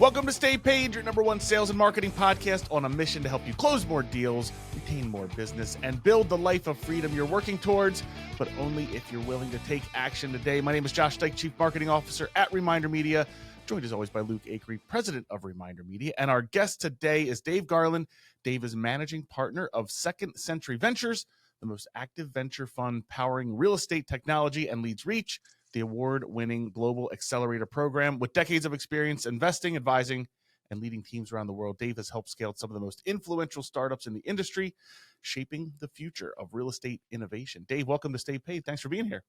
Welcome to Stay Paid, your number one sales and marketing podcast on a mission to help you close more deals, retain more business, and build the life of freedom you're working towards, but only if you're willing to take action today. My name is Josh Dyke, Chief Marketing Officer at Reminder Media, joined as always by Luke Akery, President of Reminder Media. And our guest today is Dave Garland. Dave is Managing Partner of Second Century Ventures, the most active venture fund powering real estate technology, and leads Reach, the award-winning global accelerator program. With decades of experience investing, advising, and leading teams around the world, Dave has helped scale some of the most influential startups in the industry, shaping the future of real estate innovation. Dave, welcome to Stay Paid. Thanks for being here.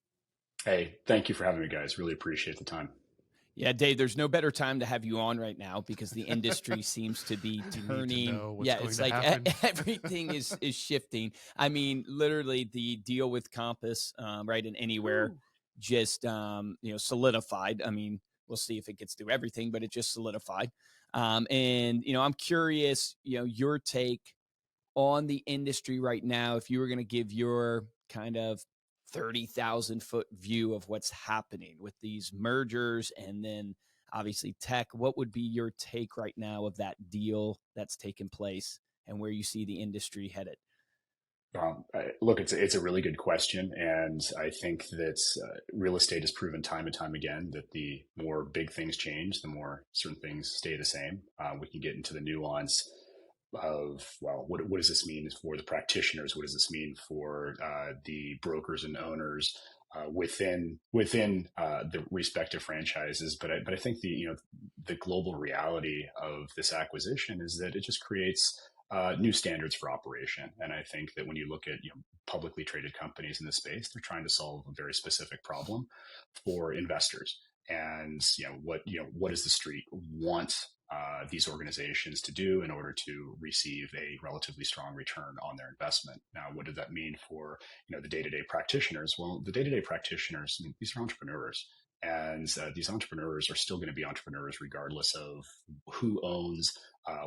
Hey, thank you for having me, guys. Really appreciate the time. Yeah, Dave, there's no better time to have you on right now because the industry seems to be turning. It's like everything is shifting. I mean, literally the deal with Compass, right, and Anywhere just solidified. I mean, we'll see if it gets through everything, but it just solidified. And I'm curious, your take on the industry right now. If you were going to give your kind of 30,000 foot view of what's happening with these mergers and then obviously tech, what would be your take right now of that deal that's taken place and where you see the industry headed? Look, it's a really good question, and I think that real estate has proven time and time again that the more big things change, the more certain things stay the same. We can get into the nuance of, well, what does this mean for the practitioners? What does this mean for the brokers and owners within the respective franchises? But I think the global reality of this acquisition is that it just creates new standards for operation. And I think that when you look at publicly traded companies in this space, they're trying to solve a very specific problem for investors. And what does the street want these organizations to do in order to receive a relatively strong return on their investment? Now, what did that mean for the day-to-day practitioners? Well, the day-to-day practitioners, I mean, these are entrepreneurs. And these entrepreneurs are still going to be entrepreneurs regardless of who owns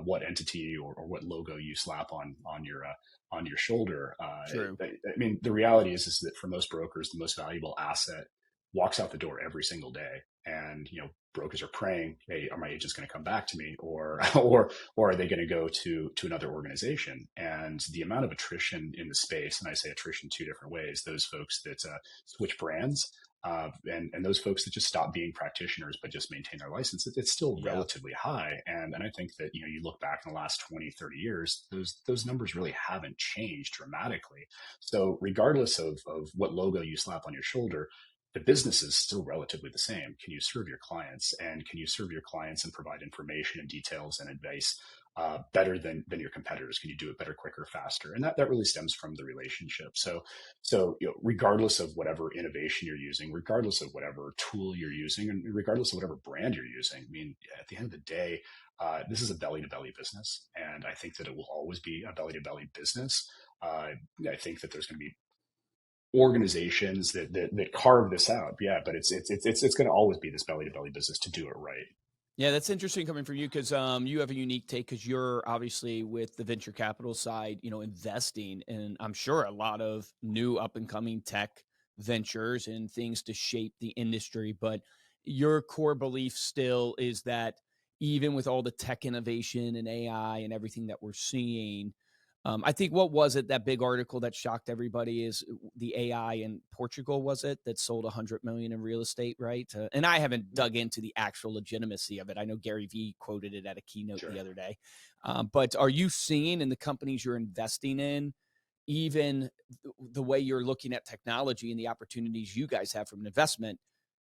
what entity or what logo you slap on your shoulder. True. I mean, the reality is that for most brokers, the most valuable asset walks out the door every single day. And brokers are praying, hey, are my agents going to come back to me, or are they going to go to another organization? And the amount of attrition in the space, and I say attrition two different ways: those folks that switch brands. And those folks that just stop being practitioners but just maintain their license, it's still relatively high. And I think that you look back in the last 20, 30 years, those numbers really haven't changed dramatically. So regardless of what logo you slap on your shoulder, the business is still relatively the same. Can you serve your clients, and can you serve your clients and provide information and details and advice better than your competitors? Can you do it better, quicker, faster? And that really stems from the relationship. So regardless of whatever innovation you're using, regardless of whatever tool you're using, and regardless of whatever brand you're using, I mean, at the end of the day, this is a belly-to-belly business, and I think that it will always be a belly-to-belly business. I think that there's going to be organizations that carve this out. Yeah, but it's going to always be this belly-to-belly business to do it right. Yeah, that's interesting coming from you because you have a unique take because you're obviously with the venture capital side, investing in, I'm sure, a lot of new up and coming tech ventures and things to shape the industry. But your core belief still is that even with all the tech innovation and AI and everything that we're seeing, I think what was it, that big article that shocked everybody is the AI in Portugal, was it, that sold 100 million in real estate, right? And I haven't dug into the actual legitimacy of it. I know Gary Vee quoted it at a keynote the other day. But are you seeing in the companies you're investing in, even the way you're looking at technology and the opportunities you guys have from an investment,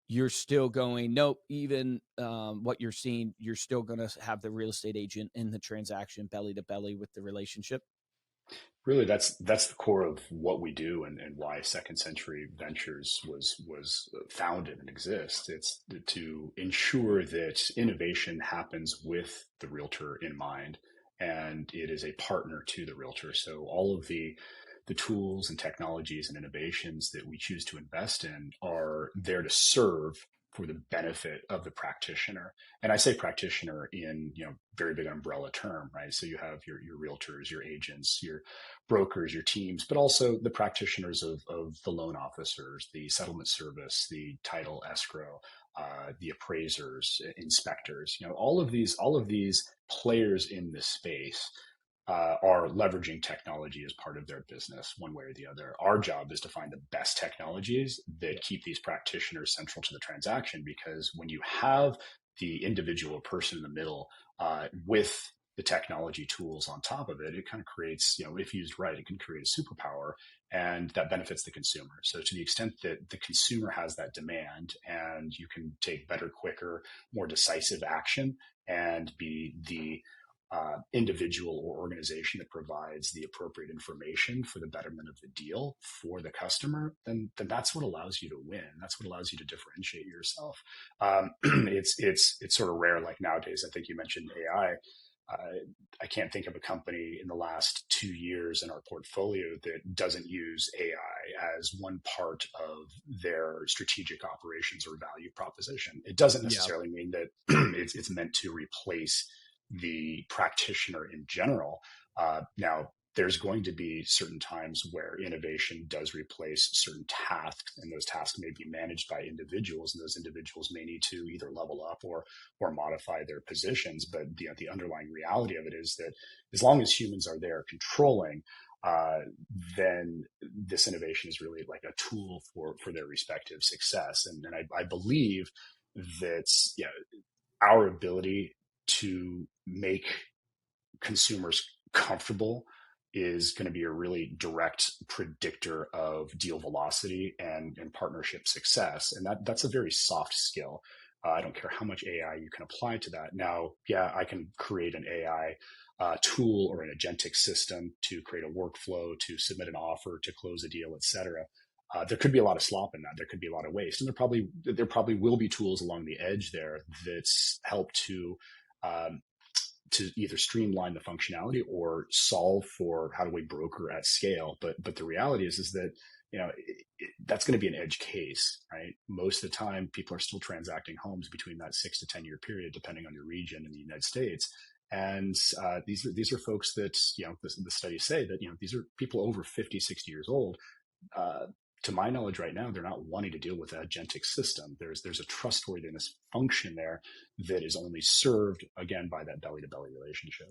you're still going, nope, even what you're seeing, you're still going to have the real estate agent in the transaction belly to belly with the relationship? Really, that's the core of what we do, and why Second Century Ventures was founded and exists. It's to ensure that innovation happens with the realtor in mind, and it is a partner to the realtor. So all of the tools and technologies and innovations that we choose to invest in are there to serve for the benefit of the practitioner. And I say practitioner in, very big umbrella term, right? So you have your realtors, your agents, your brokers, your teams, but also the practitioners of the loan officers, the settlement service, the title escrow, the appraisers, inspectors, all of these players in this space are leveraging technology as part of their business one way or the other. Our job is to find the best technologies that keep these practitioners central to the transaction, because when you have the individual person in the middle with the technology tools on top of it, it kind of creates, if used right, it can create a superpower, and that benefits the consumer. So to the extent that the consumer has that demand and you can take better, quicker, more decisive action and be the individual or organization that provides the appropriate information for the betterment of the deal for the customer, then that's what allows you to win. That's what allows you to differentiate yourself. It's sort of rare. Like nowadays, I think you mentioned AI. I can't think of a company in the last 2 years in our portfolio that doesn't use AI as one part of their strategic operations or value proposition. It doesn't Yeah. necessarily mean that it's meant to replace the practitioner in general. Now, there's going to be certain times where innovation does replace certain tasks, and those tasks may be managed by individuals, and those individuals may need to either level up or modify their positions. But the underlying reality of it is that as long as humans are there controlling, then this innovation is really like a tool for their respective success. And I believe that our ability to make consumers comfortable is going to be a really direct predictor of deal velocity and partnership success. And that's a very soft skill. I don't care how much AI you can apply to that. Now, I can create an AI tool or an agentic system to create a workflow, to submit an offer, to close a deal, et cetera. There could be a lot of slop in that. There could be a lot of waste, and there probably will be tools along the edge there that help to either streamline the functionality or solve for how do we broker at scale. But the reality is that that's going to be an edge case, right? Most of the time, people are still transacting homes between that 6 to 10 year period, depending on your region in the United States. And these are folks that the studies say that these are people over 50, 60 years old. To my knowledge right now, they're not wanting to deal with an agentic system. There's a trustworthiness function there that is only served, again, by that belly to belly relationship.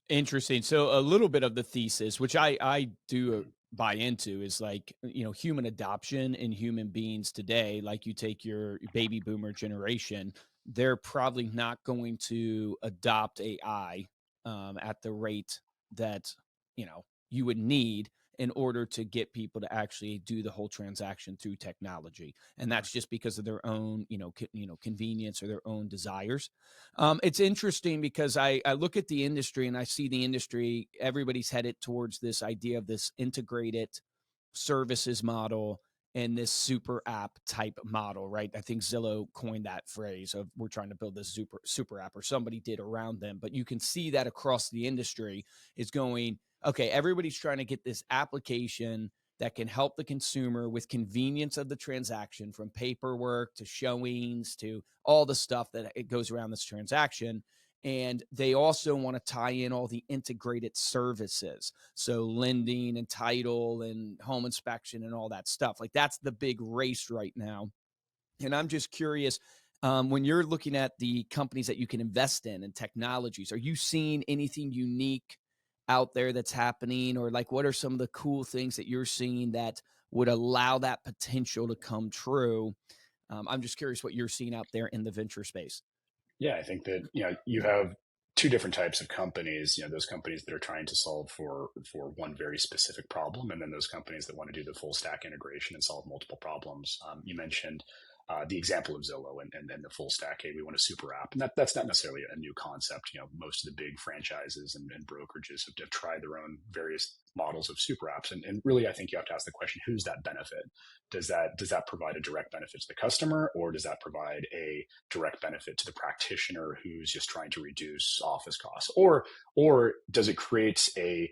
Interesting. So a little bit of the thesis, which I do buy into, is like, human adoption in human beings today. Like you take your baby boomer generation, they're probably not going to adopt AI at the rate that you would need in order to get people to actually do the whole transaction through technology, and that's just because of their own convenience or their own desires. It's interesting because I look at the industry and I see the industry, everybody's headed towards this idea of this integrated services model and this super app type model, right? I think Zillow coined that phrase of we're trying to build this super app, or somebody did around them. But you can see that across the industry is going, okay, everybody's trying to get this application that can help the consumer with convenience of the transaction, from paperwork to showings to all the stuff that it goes around this transaction. And they also want to tie in all the integrated services. So lending and title and home inspection and all that stuff. Like that's the big race right now. And I'm just curious, when you're looking at the companies that you can invest in and technologies, are you seeing anything unique out there that's happening? Or like, what are some of the cool things that you're seeing that would allow that potential to come true? I'm just curious what you're seeing out there in the venture space. Yeah, I think that you have two different types of companies. Those companies that are trying to solve for one very specific problem, and then those companies that want to do the full stack integration and solve multiple problems. You mentioned the example of Zillow and the full stack. Hey, we want a super app, and that's not necessarily a new concept. Most of the big franchises and brokerages have tried their own various models of super apps, and really, I think you have to ask the question: who's that benefit? Does that provide a direct benefit to the customer, or does that provide a direct benefit to the practitioner who's just trying to reduce office costs, or does it create a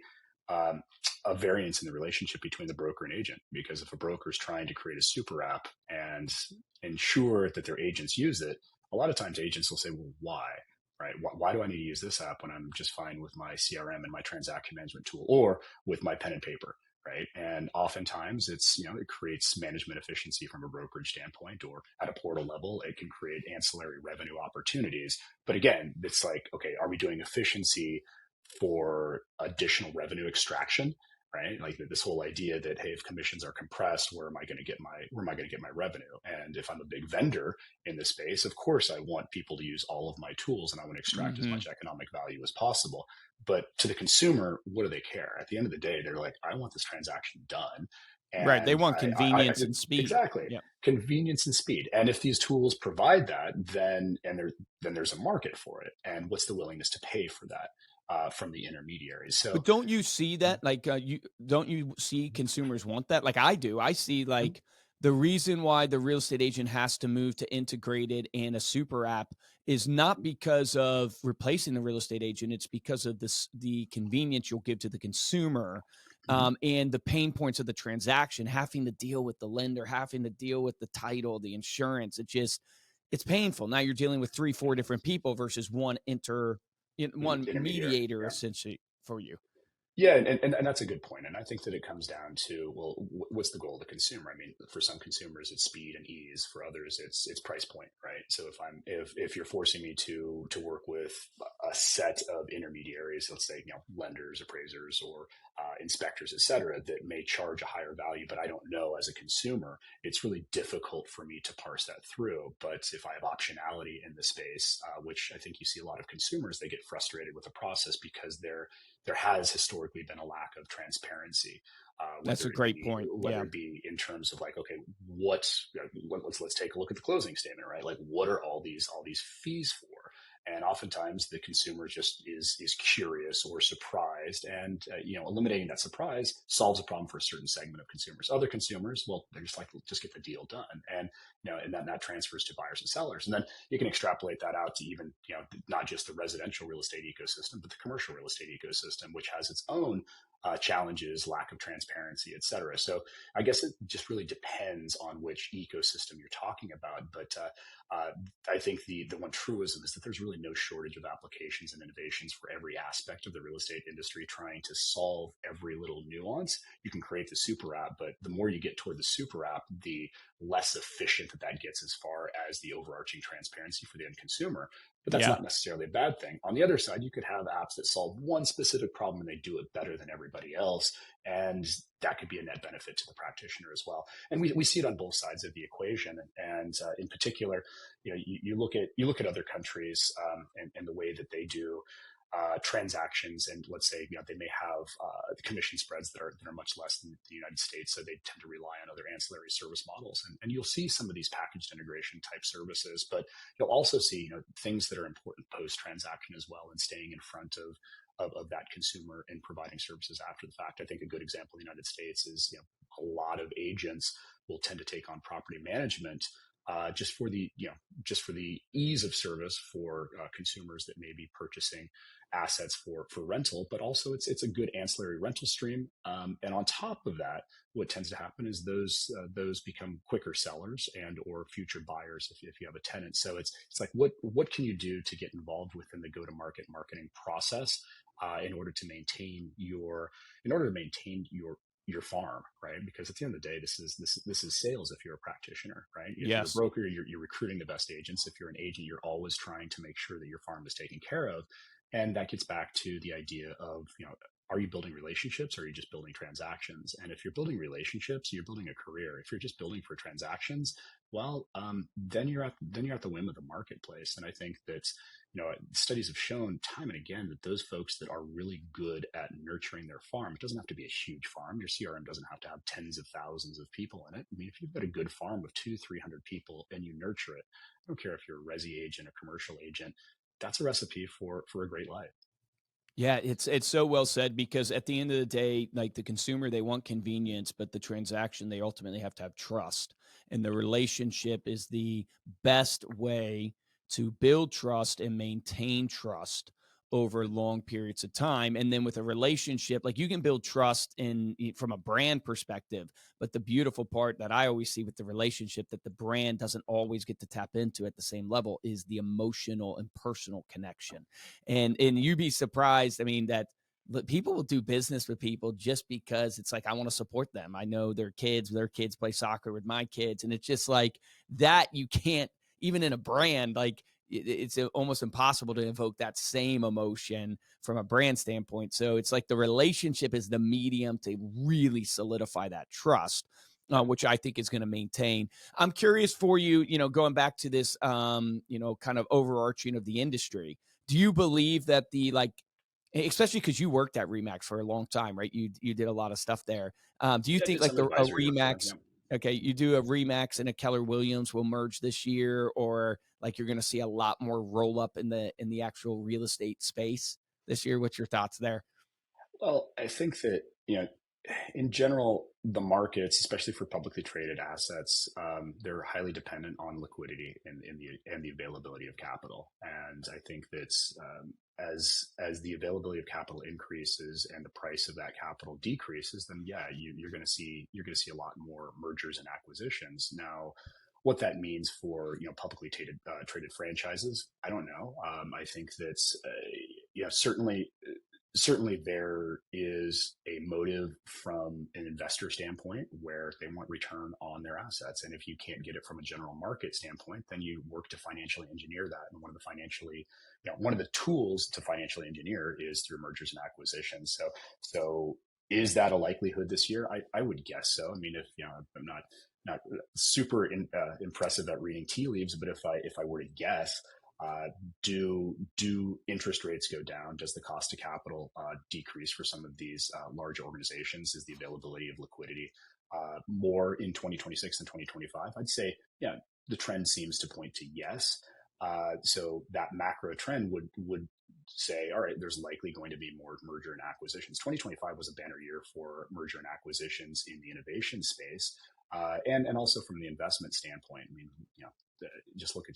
um, a variance in the relationship between the broker and agent. Because if a broker is trying to create a super app and ensure that their agents use it, a lot of times agents will say, well, why? Right? Why do I need to use this app when I'm just fine with my CRM and my transaction management tool or with my pen and paper? Right. And oftentimes it's, it creates management efficiency from a brokerage standpoint, or at a portal level, it can create ancillary revenue opportunities. But again, it's like, okay, are we doing efficiency for additional revenue extraction? Right. Like this whole idea that, hey, if commissions are compressed, where am I going to get my revenue? And if I'm a big vendor in this space, of course, I want people to use all of my tools and I want to extract as Hmm. much economic value as possible. But to the consumer, what do they care? At the end of the day, they're like, I want this transaction done. Right. They And want I convenience and speed. exactly, Yeah. convenience and speed. And if these tools provide that, then there's a market for it. And what's the willingness to pay for that from the intermediaries? So But don't you see that? Like, you don't you see consumers want that? Like I do. I see like the reason why the real estate agent has to move to integrated and a super app is not because of replacing the real estate agent. It's because of the convenience you'll give to the consumer, and the pain points of the transaction, having to deal with the lender, having to deal with the title, the insurance. It's painful. Now you're dealing with three, four different people versus one intermediary, mediator yeah. essentially for you. Yeah, and that's a good point. And I think that it comes down to, well, what's the goal of the consumer? I mean, for some consumers, it's speed and ease. For others, it's price point, right? So if you're forcing me to work with a set of intermediaries, let's say lenders, appraisers, or inspectors, et cetera, that may charge a higher value, but I don't know as a consumer, it's really difficult for me to parse that through. But if I have optionality in the space, which I think you see a lot of consumers, they get frustrated with the process because there has historically been a lack of transparency, That's a great point. whether Yeah. it be in terms of like, okay, let's take a look at the closing statement, right? Like, what are all these fees for? And oftentimes the consumer just is curious or surprised, and eliminating that surprise solves a problem for a certain segment of consumers. Other consumers, well, they're just like, just get the deal done, and and that transfers to buyers and sellers, and then you can extrapolate that out to even not just the residential real estate ecosystem, but the commercial real estate ecosystem, which has its own challenges, lack of transparency, et cetera. So I guess it just really depends on which ecosystem you're talking about. But I think the one truism is that there's really no shortage of applications and innovations for every aspect of the real estate industry, trying to solve every little nuance. You can create the super app, but the more you get toward the super app, the less efficient that gets as far as the overarching transparency for the end consumer. But that's Yeah. not necessarily a bad thing. On the other side, you could have apps that solve one specific problem and they do it better than everybody else. And that could be a net benefit to the practitioner as well. And we see it on both sides of the equation. And in particular, you look at other countries and the way that they do transactions, and let's say they may have commission spreads that are much less than the United States, so they tend to rely on other ancillary service models, and you'll see some of these packaged integration type services, but you'll also see things that are important post transaction as well, and staying in front of that consumer and providing services after the fact. I think a good example in the United States is a lot of agents will tend to take on property management just for the ease of service for consumers that may be purchasing assets for rental, but also it's a good ancillary rental stream. And on top of that, what tends to happen is those become quicker sellers and or future buyers if you have a tenant. So it's like what can you do to get involved within the go to market marketing process in order to maintain your farm, right? Because at the end of the day, this is sales. If you're a practitioner, right? If you're a Yes. broker, you're recruiting the best agents. If you're an agent, you're always trying to make sure that your farm is taken care of. And that gets back to the idea of, are you building relationships or are you just building transactions? And if you're building relationships, you're building a career. If you're just building for transactions, well, then you're at the whim of the marketplace. And I think that studies have shown time and again that those folks that are really good at nurturing their farm, it doesn't have to be a huge farm. Your CRM doesn't have to have tens of thousands of people in it. I mean, if you've got a good farm of 200-300 people and you nurture it, I don't care if you're a resi agent, a commercial agent, that's a recipe for a great life. Yeah, it's so well said, because at the end of the day, like the consumer, they want convenience, but the transaction, they ultimately have to have trust. And the relationship is the best way to build trust and maintain trust over long periods of time. And then with a relationship, like you can build trust from a brand perspective, but the beautiful part that I always see with the relationship that the brand doesn't always get to tap into at the same level is the emotional and personal connection. And you'd be surprised, I mean, that people will do business with people just because it's like, I want to support them. I know their kids play soccer with my kids. And it's just like that. You can't, even in a brand, like it's almost impossible to invoke that same emotion from a brand standpoint. So it's like the relationship is the medium to really solidify that trust, which I think is going to maintain. I'm curious for you, going back to this, kind of overarching of the industry. Do you believe that especially because you worked at Remax for a long time, right? You did a lot of stuff there. Do you Yeah, I think did like some a advisory work for them. Remax? Okay, you do a Remax and a Keller Williams will merge this year, or like you're going to see a lot more roll up in the actual real estate space this year? What's your thoughts there? Well, I think that, in general, the markets, especially for publicly traded assets, they're highly dependent on liquidity and the availability of capital. And I think that as the availability of capital increases and the price of that capital decreases, then yeah, you're going to see a lot more mergers and acquisitions. Now, what that means for publicly traded franchises, I don't know. I think that's yeah, certainly there is a motive from an investor standpoint where they want return on their assets. And if you can't get it from a general market standpoint, then you work to financially engineer that. And one of the tools to financially engineer is through mergers and acquisitions. So is that a likelihood this year? I would guess so. I mean, if I'm not super impressive at reading tea leaves, but if I were to guess, do interest rates go down? Does the cost of capital decrease for some of these large organizations? Is the availability of liquidity more in 2026 than 2025? I'd say, yeah, the trend seems to point to yes. So that macro trend would say, all right, there's likely going to be more merger and acquisitions. 2025 was a banner year for merger and acquisitions in the innovation space, and also from the investment standpoint. I mean, just look at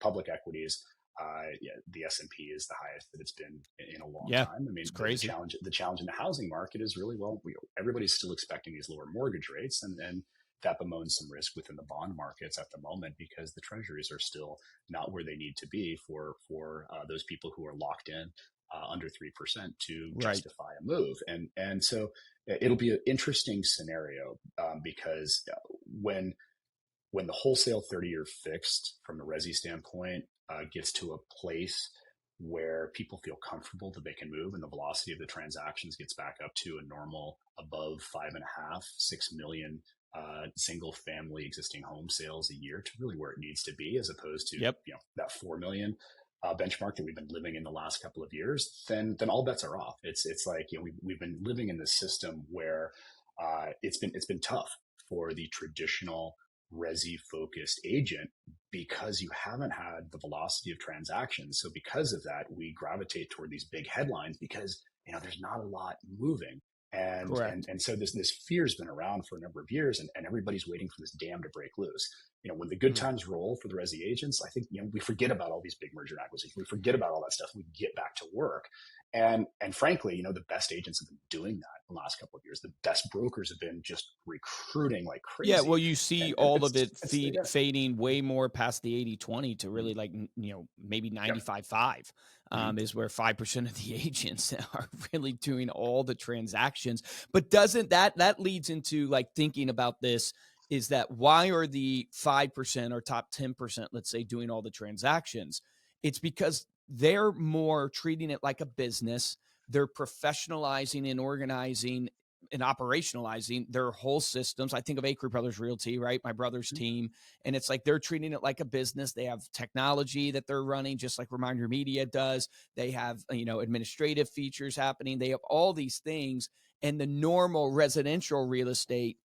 public equities. Yeah, the S&P is the highest that it's been in a long time. I mean, it's crazy. The challenge in the housing market is really, well, everybody's still expecting these lower mortgage rates, and that bemoans some risk within the bond markets at the moment because the treasuries are still not where they need to be for those people who are locked in under 3% to justify a move. And so it'll be an interesting scenario because when the wholesale 30-year fixed from a resi standpoint gets to a place where people feel comfortable that they can move and the velocity of the transactions gets back up to a normal above 5.5, 6 million single family existing home sales a year to really where it needs to be, as opposed to that 4 million benchmark that we've been living in the last couple of years, then all bets are off. It's like we've been living in this system where it's been tough for the traditional resi focused agent because you haven't had the velocity of transactions. So because of that, we gravitate toward these big headlines because there's not a lot moving. And so this fear's been around for a number of years, and everybody's waiting for this dam to break loose. When the good times roll for the resi agents, I think we forget about all these big merger and acquisitions. We forget about all that stuff. We get back to work. And frankly, the best agents have been doing that in the last couple of years. The best brokers have been just recruiting like crazy. Yeah, well, you see all of it fading way more past the 80-20 to really maybe 95-5 is where 5% of the agents are really doing all the transactions. But doesn't that leads into thinking about this, is that why are the 5% or top 10%, let's say, doing all the transactions? It's because they're more treating it like a business. They're professionalizing and organizing and operationalizing their whole systems. I think of Acre Brothers Realty, right? My brother's team. And it's like they're treating it like a business. They have technology that they're running, just like Reminder Media does. They have, administrative features happening. They have all these things. And the normal residential real estate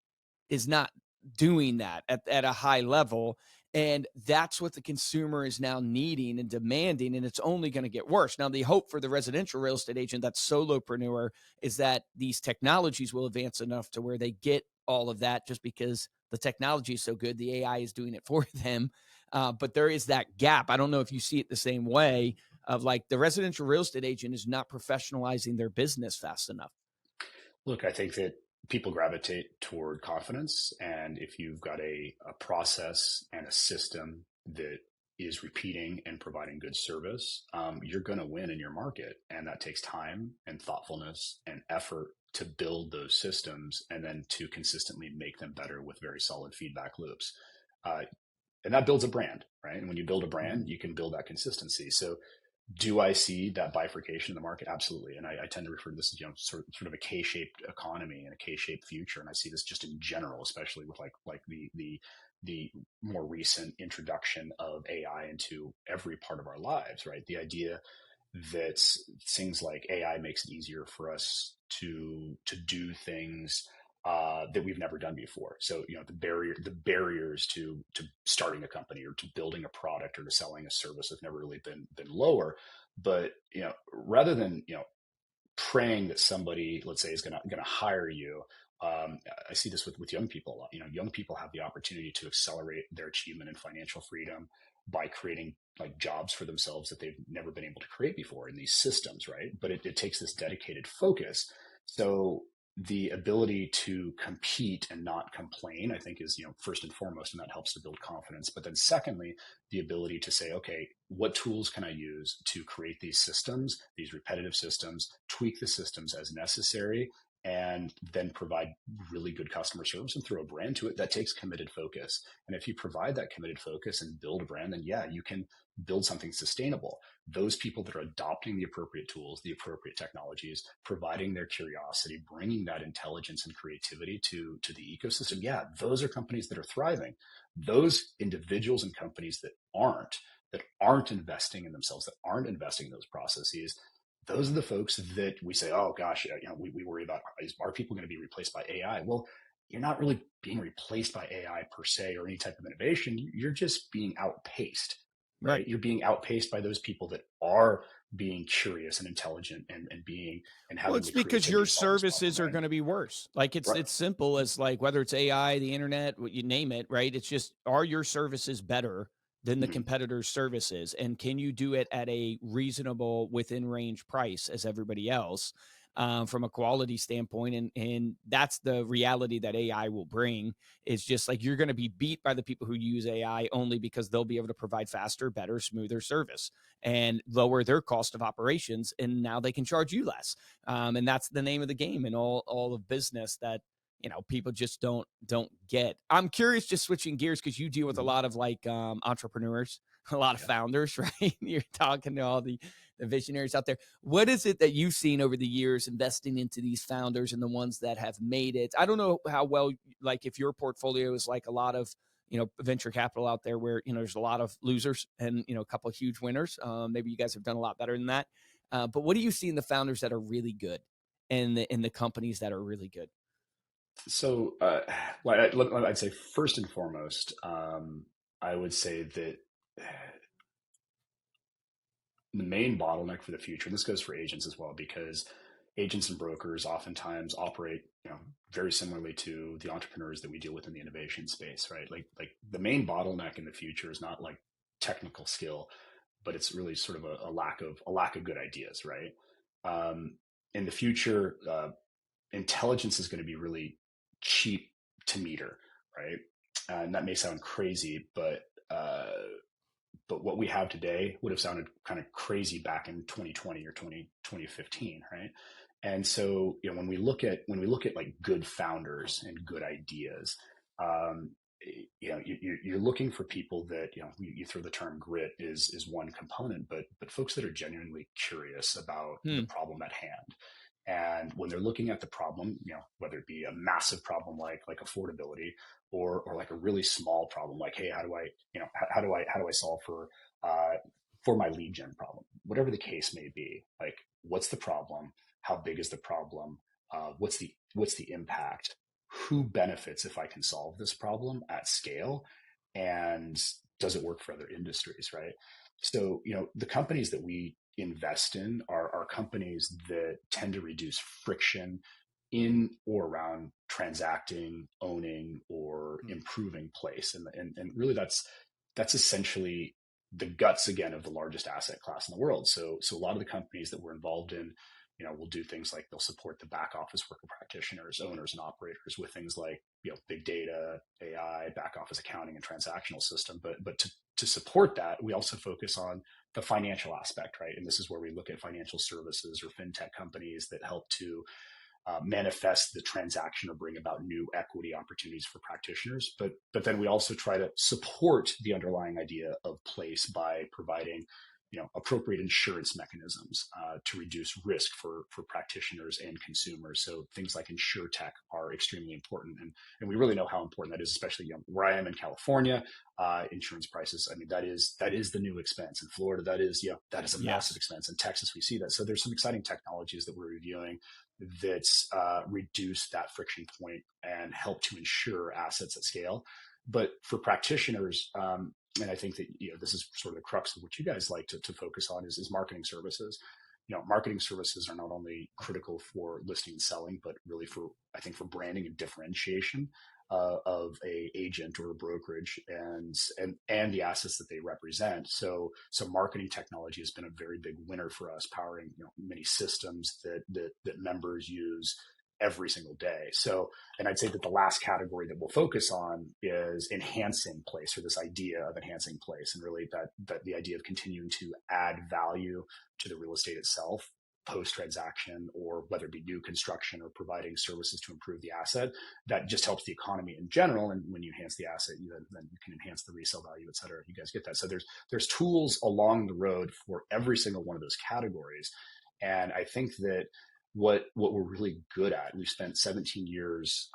is not doing that at a high level. And that's what the consumer is now needing and demanding. And it's only going to get worse. Now, the hope for the residential real estate agent, that's solopreneur, is that these technologies will advance enough to where they get all of that just because the technology is so good. The AI is doing it for them. But there is that gap. I don't know if you see it the same way, of like the residential real estate agent is not professionalizing their business fast enough? Look, I think that people gravitate toward confidence. And if you've got a process and a system that is repeating and providing good service, you're going to win in your market. And that takes time and thoughtfulness and effort to build those systems and then to consistently make them better with very solid feedback loops. Uh, and that builds a brand, right? And when you build a brand, you can build that consistency. So do I see that bifurcation in the market? Absolutely. And I tend to refer to this as, sort of a K-shaped economy and a K-shaped future. And I see this just in general, especially with like the more recent introduction of AI into every part of our lives, right? The idea that things like AI makes it easier for us to do things that we've never done before. So the barriers to starting a company or to building a product or to selling a service have never really been lower. But rather than praying that somebody, let's say, is going to hire you. I see this with young people a lot. Young people have the opportunity to accelerate their achievement and financial freedom by creating like jobs for themselves that they've never been able to create before in these systems, right? But it takes this dedicated focus. So the ability to compete and not complain, I think, is first and foremost, and that helps to build confidence. But then secondly, the ability to say, okay, what tools can I use to create these systems, these repetitive systems, tweak the systems as necessary, and then provide really good customer service and throw a brand to it. That takes committed focus. And if you provide that committed focus and build a brand, then yeah, you can build something sustainable. Those people that are adopting the appropriate tools, the appropriate technologies, providing their curiosity, bringing that intelligence and creativity to the ecosystem, yeah, those are companies that are thriving. Those individuals and companies that aren't investing in themselves, that aren't investing in those processes, those are the folks that we say, oh gosh, we worry about, are people going to be replaced by AI? Well, you're not really being replaced by AI per se or any type of innovation. You're just being outpaced, Right. right? You're being outpaced by those people that are being curious and intelligent and being and Well, having it's the because creativity your to solve this services problem, are right? going to be worse. Like Right. it's simple as like whether it's AI, the internet, what you name it, right? It's just are your services better than the Mhm. competitor's services, and can you do it at a reasonable within range price as everybody else, from a quality standpoint? And that's the reality that AI will bring. It's just like you're going to be beat by the people who use AI only because they'll be able to provide faster, better, smoother service and lower their cost of operations, and now they can charge you less. And that's the name of the game in all of business that people just don't get. I'm curious, just switching gears, because you deal with a Mhm. lot of like entrepreneurs, a lot of Yeah. founders, right? You're talking to all the visionaries out there. What is it that you've seen over the years investing into these founders and the ones that have made it? I don't know how well, like if your portfolio is like a lot of venture capital out there where there's a lot of losers and a couple of huge winners. Maybe you guys have done a lot better than that. But what do you see in the founders that are really good, and the companies that are really good? So, I'd say first and foremost, I would say that the main bottleneck for the future, and this goes for agents as well, because agents and brokers oftentimes operate, very similarly to the entrepreneurs that we deal with in the innovation space, right? Like the main bottleneck in the future is not like technical skill, but it's really sort of a lack of good ideas, right? Um, in the future, intelligence is going to be really cheap to meter, right? And that may sound crazy, but what we have today would have sounded kind of crazy back in 2020 or 2015, right? And so, when we look at like good founders and good ideas, um, you're looking for people that you throw the term grit is one component, but folks that are genuinely curious about the Hmm. problem at hand. And when they're looking at the problem, whether it be a massive problem like affordability, or like a really small problem like, hey, how do I how do I solve for my lead gen problem, whatever the case may be. Like, what's the problem? How big is the problem? What's the impact? Who benefits if I can solve this problem at scale? And does it work for other industries, right? So, the companies that we invest in are companies that tend to reduce friction in or around transacting, owning, or improving place. And really that's essentially the guts again of the largest asset class in the world. So a lot of the companies that we're involved in, will do things like they'll support the back office worker practitioners, owners, and operators with things like big data, AI, back office accounting, and transactional system. But to support that, we also focus on the financial aspect, right? And this is where we look at financial services or fintech companies that help to manifest the transaction or bring about new equity opportunities for practitioners. But then we also try to support the underlying idea of place by providing appropriate insurance mechanisms to reduce risk for practitioners and consumers. So things like InsurTech are extremely important, and we really know how important that is, especially where I am in California. Insurance prices, I mean, that is the new expense. In Florida, that is a massive expense. In Texas, we see that. So there's some exciting technologies that we're reviewing that reduce that friction point and help to insure assets at scale. But for practitioners, and I think that this is sort of the crux of what you guys like to focus on is marketing services. Marketing services are not only critical for listing and selling, but really for branding and differentiation of a agent or a brokerage and the assets that they represent. So marketing technology has been a very big winner for us, powering many systems that members use every single day. So, and I'd say that the last category that we'll focus on is enhancing place, or this idea of enhancing place, and really that the idea of continuing to add value to the real estate itself post-transaction, or whether it be new construction or providing services to improve the asset. That just helps the economy in general. And when you enhance the asset, then you can enhance the resale value, et cetera. You guys get that. So there's tools along the road for every single one of those categories. And I think that what we're really good at, we've spent 17 years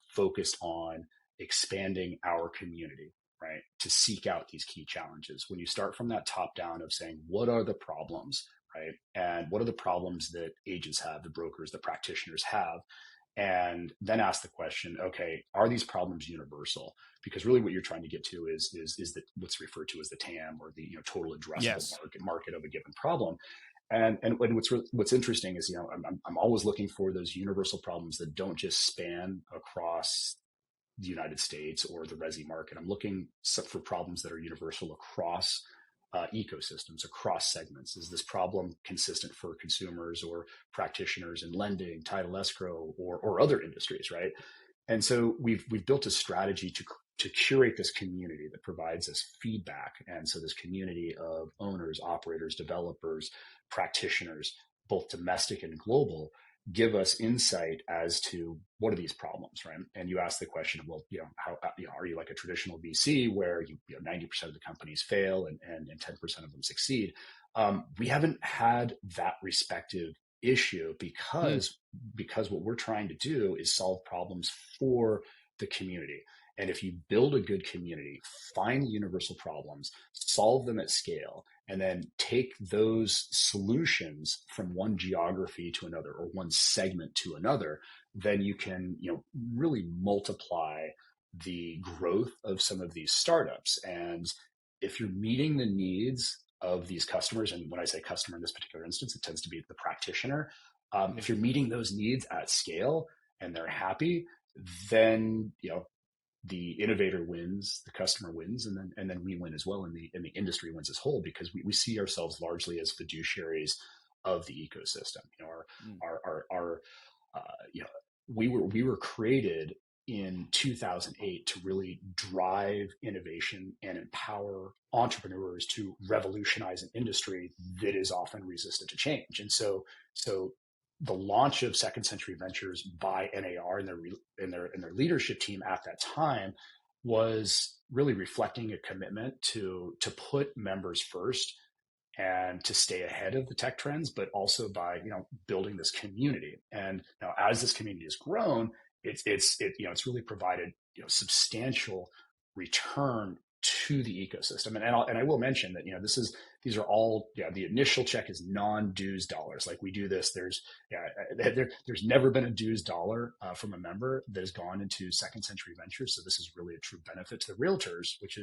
focused on expanding our community, right? To seek out these key challenges. When you start from that top down of saying, what are the problems, right? And what are the problems that agents have, the brokers, the practitioners have? And then ask the question, okay, are these problems universal? Because really what you're trying to get to is that what's referred to as the TAM, or the total addressable market of a given problem. And what's interesting is, I'm always looking for those universal problems that don't just span across the United States or the resi market. I'm looking for problems that are universal across ecosystems, across segments. Is this problem consistent for consumers or practitioners in lending, title escrow, or other industries, right? And so we've built a strategy to curate this community that provides us feedback. And so this community of owners, operators, developers, practitioners, both domestic and global, give us insight as to what are these problems, right? And you ask the question, well, how are you like a traditional VC where 90% of the companies fail and 10% of them succeed? We haven't had that respective issue because what we're trying to do is solve problems for the community. And if you build a good community, find the universal problems, solve them at scale, and then take those solutions from one geography to another, or one segment to another, then you can really multiply the growth of some of these startups. And if you're meeting the needs of these customers, and when I say customer in this particular instance, it tends to be the practitioner. If you're meeting those needs at scale and they're happy, then the innovator wins, the customer wins, and then we win as well, and the industry wins as whole, because we see ourselves largely as fiduciaries of the ecosystem. We were created in 2008 to really drive innovation and empower entrepreneurs to revolutionize an industry that is often resistant to change. And so the launch of Second Century Ventures by NAR and their leadership team at that time was really reflecting a commitment to put members first and to stay ahead of the tech trends, but also by building this community. And now, as this community has grown, it's really provided substantial return to the ecosystem. And I will mention that these are all the initial check is non-dues dollars. Like, we do this. There's never been a dues dollar from a member that has gone into Second Century Ventures. So this is really a true benefit to the realtors, which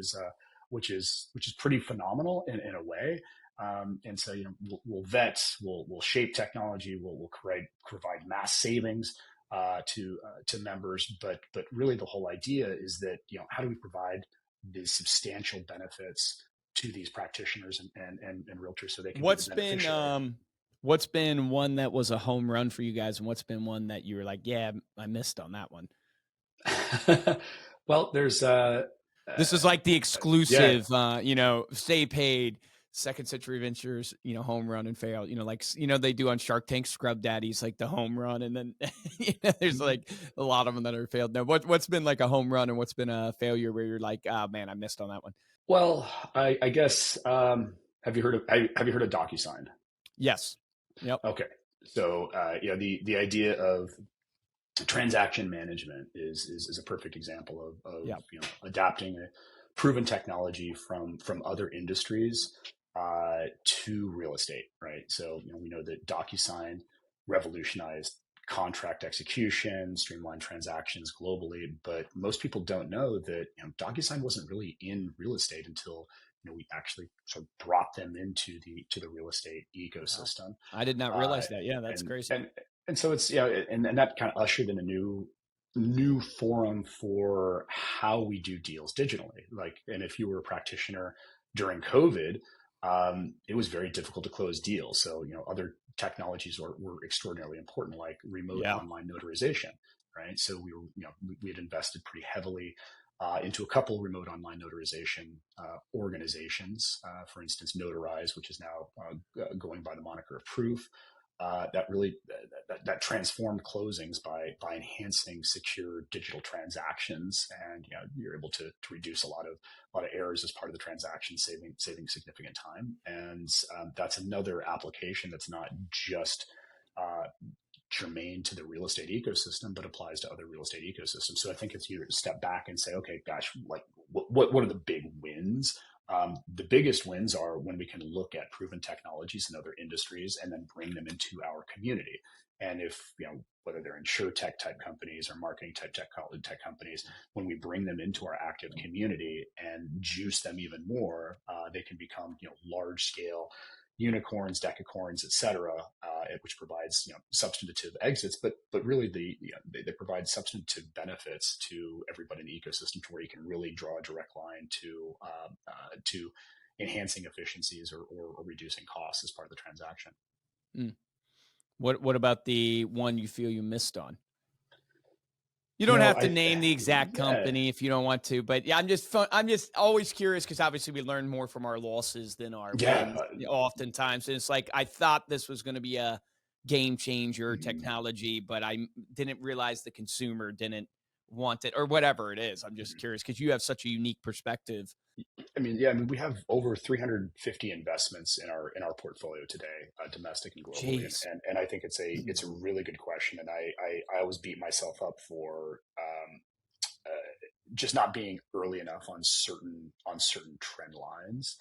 is pretty phenomenal in a way. And so we'll vet, we'll shape technology, we'll provide mass savings to members, but really the whole idea is that how do we provide these substantial benefits to these practitioners and realtors so they can be the What's beneficiary. what's been one that was a home run for you guys, and what's been one that you were like, yeah, I missed on that one? Well, there's This is like the yeah. exclusive, stay paid Second Century Ventures, home run and fail. Like they do on Shark Tank, Scrub Daddies, like the home run, and then there's like a lot of them that are failed. Now, what's been like a home run and what's been a failure where you're like, oh man, I missed on that one. Well, I guess have you heard of DocuSign? Yes. Yep. Okay, so the idea of transaction management is a perfect example of Yep. adapting a proven technology from other industries to real estate, right? So we know that DocuSign revolutionized contract execution, streamlined transactions globally, but most people don't know that DocuSign wasn't really in real estate until we actually sort of brought them into the real estate Wow. ecosystem. I did not Uh, realize that. Yeah, that's and crazy. and and so it's and that kind of ushered in a new forum for how we do deals digitally. Like, and if you were a practitioner during COVID, it was very difficult to close deals. So other technologies were extraordinarily important, like remote Yeah. online notarization, right? So we had invested pretty heavily into a couple remote online notarization organizations. For instance, Notarize, which is now going by the moniker of Proof, that really that transformed closings by enhancing secure digital transactions, and you're able to reduce a lot of errors as part of the transaction, saving significant time. And that's another application that's not just uh, germane to the real estate ecosystem, but applies to other real estate ecosystems. So I think if you step back and say, okay, gosh, like what are the big wins? The biggest wins are when we can look at proven technologies in other industries and then bring them into our community. And if, whether they're insure-tech type companies or marketing type tech companies, when we bring them into our active community and juice them even more, they can become, large scale unicorns, decacorns, et cetera, which provides substantive exits, but really they provide substantive benefits to everybody in the ecosystem, to where you can really draw a direct line to enhancing efficiencies or reducing costs as part of the transaction. Mm. What about the one you feel you missed on? You You don't know, have to I name the exact yeah, company if you don't want to, but yeah, I'm just always curious because obviously we learn more from our losses than our yeah. wins oftentimes. And it's like I thought this was going to be a game changer Mhm. technology, but I didn't realize the consumer didn't want it or whatever it is. I'm just Mhm. curious because you have such a unique perspective. We have over 350 investments in our portfolio today, domestic and globally, and, Jeez. and and I think it's a really good question, and I always beat myself up for just not being early enough on certain trend lines.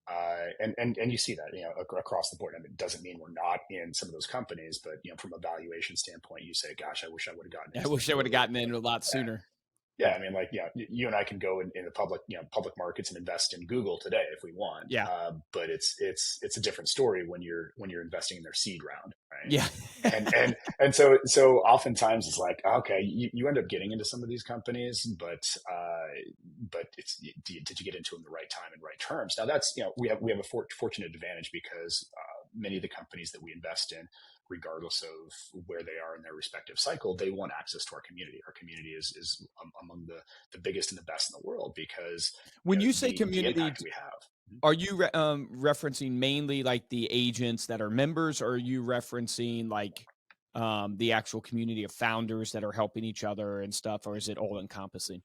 And you see that across the board. I mean, it doesn't mean we're not in some of those companies, but from a valuation standpoint, you say, "Gosh, I wish I would have gotten I into them wish I would have earlier." gotten in a lot sooner. Yeah, I mean, like, you and I can go in the public markets and invest in Google today if we want. Yeah. But it's a different story when you're investing in their seed round, right? Yeah. And so oftentimes it's like, okay, you end up getting into some of these companies, but it's did you get into them the right time and right terms? Now that's we have a fortunate advantage because many of the companies that we invest in, regardless of where they are in their respective cycle, they want access to our community. Our community is among the biggest and the best in the world because When you say the community, impact we have. are you referencing mainly like the agents that are members, or are you referencing like the actual community of founders that are helping each other and stuff, or is it all encompassing?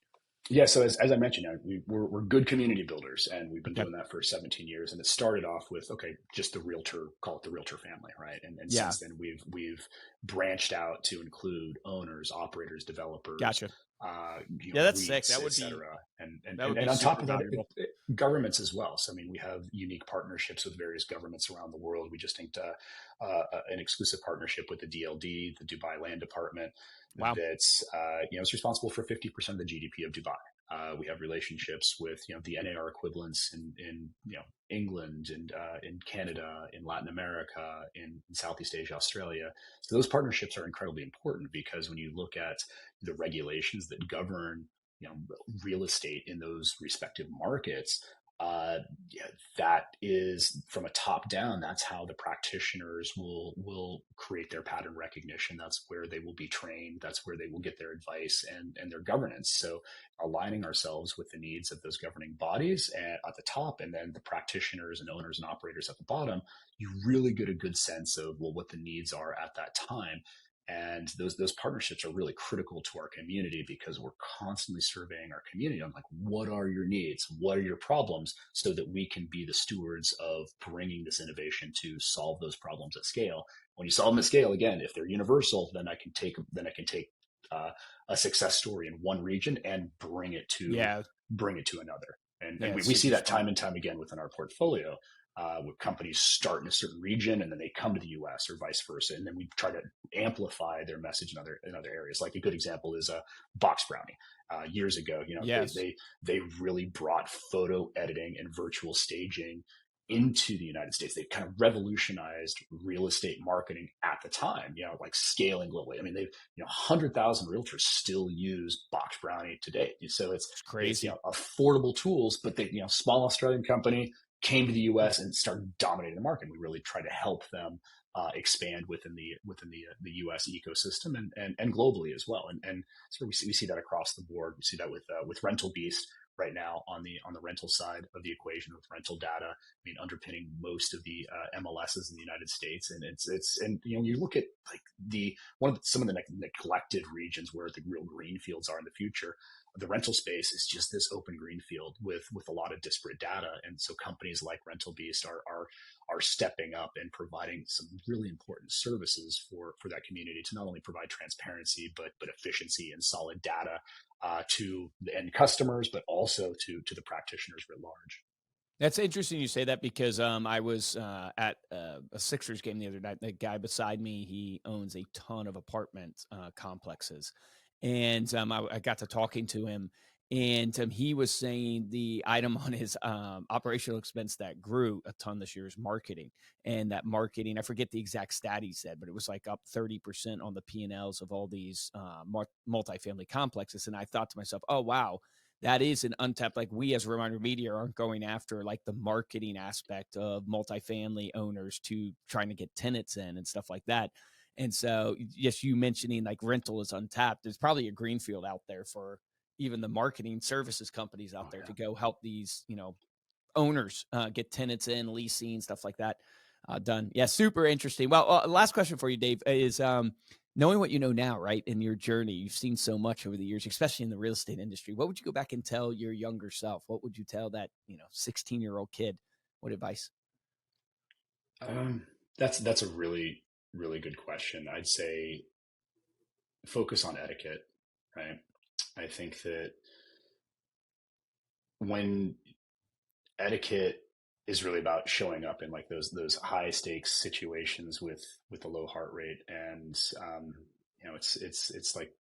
Yeah, so as I mentioned, we're good community builders, and we've been Okay. doing that for 17 years. And it started off with, okay, just the realtor, call it the realtor family, right? And Yeah. since then we've branched out to include owners, operators, developers, Gotcha. Yeah, that's sick. REITs, et cetera, and, and That would and be and on top super of that, valuable. governments as well. So I mean, we have unique partnerships with various governments around the world. We just inked an exclusive partnership with the DLD, the Dubai Land Department, Wow. that's is responsible for 50% of the GDP of Dubai. We have relationships with the NAR equivalents in England and in Canada, in Latin America, in Southeast Asia, Australia. So those partnerships are incredibly important because when you look at the regulations that govern real estate in those respective markets, yeah, that is from a top down. That's how the practitioners will create their pattern recognition. That's where they will be trained. That's where they will get their advice and their governance. So aligning ourselves with the needs of those governing bodies at the top, and then the practitioners and owners and operators at the bottom, you really get a good sense of, well, what the needs are at that time. And those partnerships are really critical to our community, because we're constantly surveying our community on, like, what are your needs, what are your problems, so that we can be the stewards of bringing this innovation to solve those problems at scale. When you solve them at scale, again, if they're universal, then I can take a success story in one region and Yeah. bring it to another. And Yeah. we It's see super that smart. time and time again within our portfolio, with companies start in a certain region and then they come to the US or vice versa. And then we try to amplify their message in other areas. Like a good example is Box Brownie. Years ago, Yes. they really brought photo editing and virtual staging into the United States. They kind of revolutionized real estate marketing at the time, like scaling globally. I mean, 100,000 realtors still use Box Brownie today. So It's it's crazy. affordable tools, but they, small Australian company came to the U.S. and started dominating the market. We really try to help them expand within the U.S. ecosystem and globally as well. And so we see that across the board. We see that with Rental Beast right now on the rental side of the equation with rental data. I mean, underpinning most of the MLSs in the United States, and you look at like some of the neglected regions where the real green fields are in the future. The rental space is just this open green field with a lot of disparate data, and so companies like Rental Beast are stepping up and providing some really important services for that community, to not only provide transparency but efficiency and solid data to the end customers, but also to the practitioners writ large. That's interesting you say that, because I was at a Sixers game the other night. The guy beside me, he owns a ton of apartment complexes, and I got to talking to him, and he was saying the item on his operational expense that grew a ton this year is marketing, and that marketing, I forget the exact stat he said, but it was like up 30% on the P&Ls of all these multifamily complexes, and I thought to myself, oh wow, that is an untapped, like, we as Reminder Media aren't going after like the marketing aspect of multifamily owners to trying to get tenants in and stuff like that. And so, yes, you mentioning like rental is untapped. There's probably a greenfield out there for even the marketing services companies out Oh there yeah. to go help these, owners get tenants in, leasing, stuff like that done. Yeah, super interesting. Well, last question for you, Dave, is knowing what you know now, right, in your journey, you've seen so much over the years, especially in the real estate industry. What would you go back and tell your younger self? What would you tell that 16-year-old kid? What advice? Um, that's a really really good question. I'd say focus on etiquette, right? I think that when etiquette is really about showing up in like those high stakes situations with a low heart rate, and it's like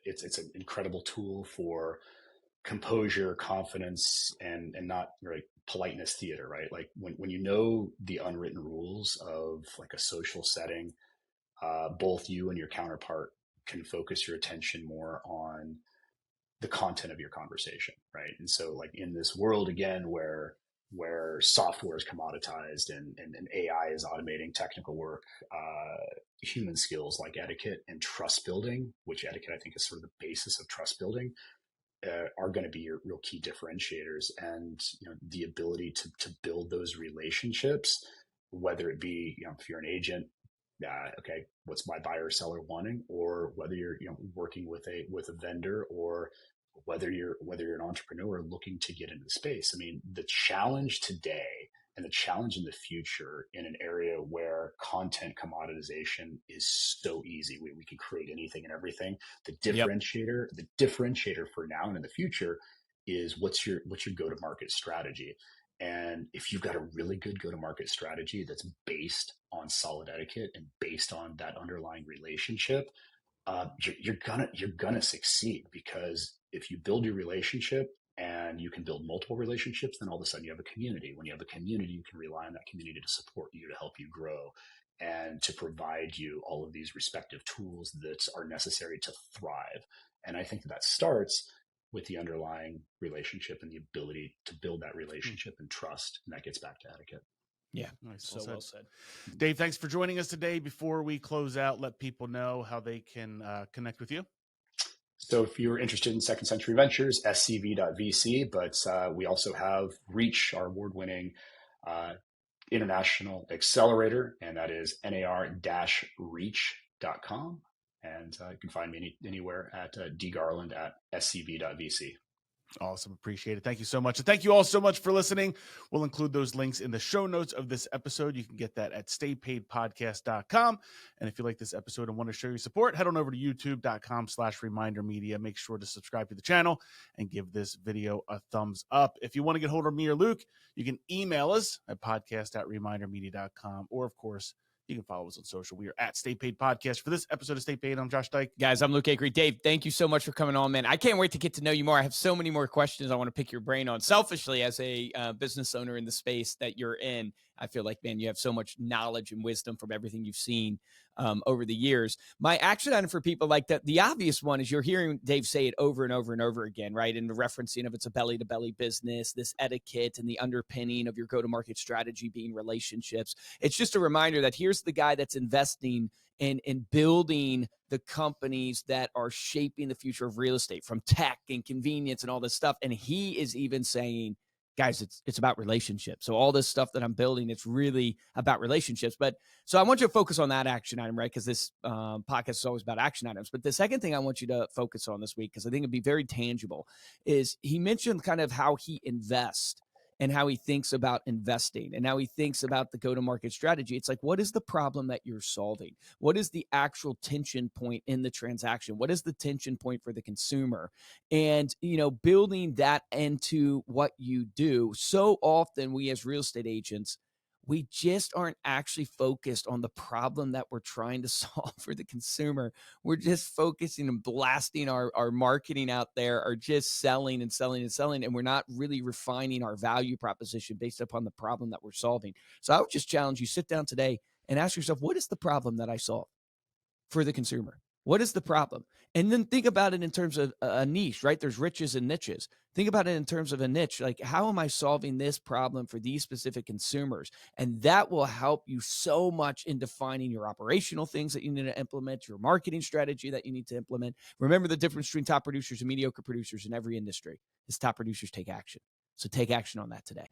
it's an incredible tool for composure, confidence, and not really politeness theater, right? Like when you know the unwritten rules of like a social setting, both you and your counterpart can focus your attention more on the content of your conversation, right? And so, like in this world again, where software is commoditized and AI is automating technical work, human skills like etiquette and trust building, which etiquette I think is sort of the basis of trust building, are going to be your real key differentiators. And the ability to build those relationships, whether it be if you're an agent, okay, what's my buyer or seller wanting, or whether you're working with a vendor, or whether you're an entrepreneur looking to get into the space. I mean, the challenge today and the challenge in the future in an area where content commoditization is so easy, we can create anything and everything. Yep. The differentiator for now and in the future is what's your go to market strategy. And if you've got a really good go to market strategy that's based on solid etiquette and based on that underlying relationship, you're gonna succeed, because if you build your relationship and you can build multiple relationships, then all of a sudden you have a community. When you have a community, you can rely on that community to support you, to help you grow, and to provide you all of these respective tools that are necessary to thrive. And I think that starts with the underlying relationship and the ability to build that relationship and trust. And that gets back to etiquette. Yeah, nice. so well said. Dave, thanks for joining us today. Before we close out, let people know how they can connect with you. So if you're interested in Second Century Ventures, scv.vc, but we also have Reach, our award-winning international accelerator, and that is nar-reach.com. And you can find me anywhere at dgarland at scv.vc. Awesome. Appreciate it. Thank you so much. And thank you all so much for listening. We'll include those links in the show notes of this episode. You can get that at staypaidpodcast.com. And if you like this episode and want to show your support, head on over to youtube.com/remindermedia. Make sure to subscribe to the channel and give this video a thumbs up. If you want to get hold of me or Luke, you can email us at podcast@remindermedia.com. Or, of course, you can follow us on social. We are at Stay Paid Podcast. For this episode of Stay Paid, I'm Josh Dyke. Guys, I'm Luke Akery. Dave, thank you so much for coming on, man. I can't wait to get to know you more. I have so many more questions I want to pick your brain on. Selfishly, as a business owner in the space that you're in, I feel like, man, you have so much knowledge and wisdom from everything you've seen over the years. My action item for people like that, the obvious one is you're hearing Dave say it over and over and over again, right? And the referencing of it's a belly-to-belly business, this etiquette and the underpinning of your go-to-market strategy being relationships. It's just a reminder that here's the guy that's investing in building the companies that are shaping the future of real estate, from tech and convenience and all this stuff. And he is even saying, guys, it's about relationships. So all this stuff that I'm building, it's really about relationships. But so I want you to focus on that action item, right? Because this podcast is always about action items. But the second thing I want you to focus on this week, because I think it'd be very tangible, is he mentioned kind of how he invests and how he thinks about investing and how he thinks about the go-to-market strategy. It's like, what is the problem that you're solving? What is the actual tension point in the transaction? What is the tension point for the consumer? And, building that into what you do. So often we as real estate agents, we just aren't actually focused on the problem that we're trying to solve for the consumer. We're just focusing and blasting our marketing out there, or just selling and selling and selling. And we're not really refining our value proposition based upon the problem that we're solving. So I would just challenge you, sit down today and ask yourself, what is the problem that I solve for the consumer? What is the problem? And then think about it in terms of a niche, right? There's riches and niches. Think about it in terms of a niche. Like, how am I solving this problem for these specific consumers? And that will help you so much in defining your operational things that you need to implement, your marketing strategy that you need to implement. Remember, the difference between top producers and mediocre producers in every industry is top producers take action. So take action on that today.